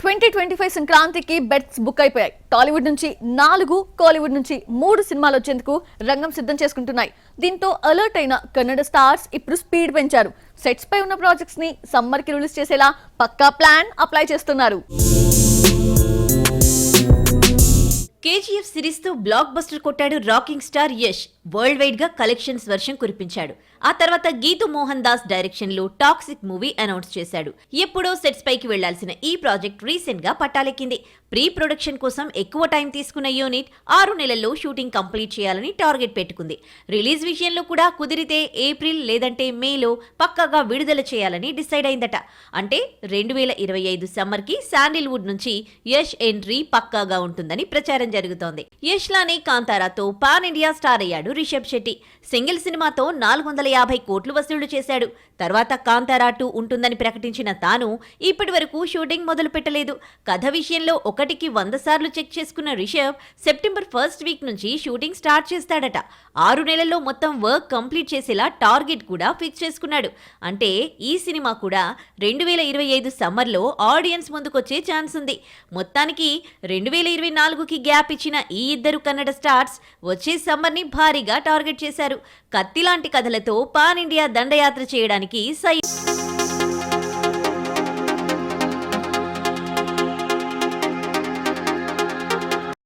2025 సంక్రాంతికి bets book అయిపోయాయి. టాలీవుడ్ నుంచి 4, కాలీవుడ్ నుంచి 3 సినిమాలు వచ్చేందుకు రంగం సిద్ధం చేసుకుంటున్నాయి. దీంతో అలర్ట్ అయిన కన్నడ స్టార్స్ ఇప్పుడు స్పీడ్ పెంచారు. సెట్స్ పై ఉన్న ప్రాజెక్ట్స్ ని సమ్మర్ కి రిలీజ్ చేసేలా పక్కా ప్లాన్ అప్లై చేస్తున్నారు. కేజీఎఫ్ సిరీస్ తో బ్లాక్ బస్టర్ కొట్టాడు rocking star Yash. World wide గా కలెక్షన్స్ వర్షం కురిపించాడు. ఆ తర్వాత గీతు మోహన్ దాస్ డైరెక్షన్ లో టాక్సిక్ మూవీ అనౌన్స్ చేశాడు. ఎప్పుడో సెట్స్ పైకి వెళ్లాల్సిన ఈ ప్రాజెక్ట్ రీసెంట్ గా పట్టాలెక్కింది. ప్రీ ప్రొడక్షన్ కోసం ఎక్కువ టైం తీసుకున్న యూనిట్ 6 నెలల్లో షూటింగ్ కంప్లీట్ చేయాలని టార్గెట్ పెట్టుకుంది. రిలీజ్ విషయంలో కూడా కుదిరితే ఏప్రిల్ లేదంటే మేలో పక్కాగా విడుదల చేయాలని డిసైడ్ అయిందట. అంటే 2025 సమ్మర్ కి శాండిల్వుడ్ నుంచి యష్ ఎంట్రీ పక్కాగా ఉంటుందని ప్రచారం జరుగుతోంది. యష్ లానే కాంతారాతో పాన్ ఇండియా స్టార్ అయ్యాడు రిషబ్ శెట్టి. సింగిల్ సినిమాతో 450 కోట్లు వసూళ్లు చేశాడు. తర్వాత కాంతారా 2 ఉంటుందని ప్రకటించిన తాను ఇప్పటి వరకు షూటింగ్ మొదలు పెట్టలేదు. కథ విషయంలో 1కి 100 సార్లు చెక్ చేసుకున్న రిషబ్ సెప్టెంబర్ 1st వీక్ నుంచి షూటింగ్ స్టార్ట్ చేస్తాడట. 6 నెలల్లో మొత్తం వర్క్ కంప్లీట్ చేసేలా టార్గెట్ కూడా ఫిక్స్ చేసుకున్నాడు. అంటే ఈ సినిమా కూడా 2025 సమ్మర్లో ఆడియన్స్ ముందుకొచ్చే ఛాన్స్ ఉంది. మొత్తానికి 2024కి గ్యాప్ ఇచ్చిన ఈ ఇద్దరు కన్నడ స్టార్స్ వచ్చే సమ్మర్ని భారీగా టార్గెట్ చేశారు. కత్తి లాంటి కథలతో పాన్ ఇండియా దండయాత్ర చేయడానికి సై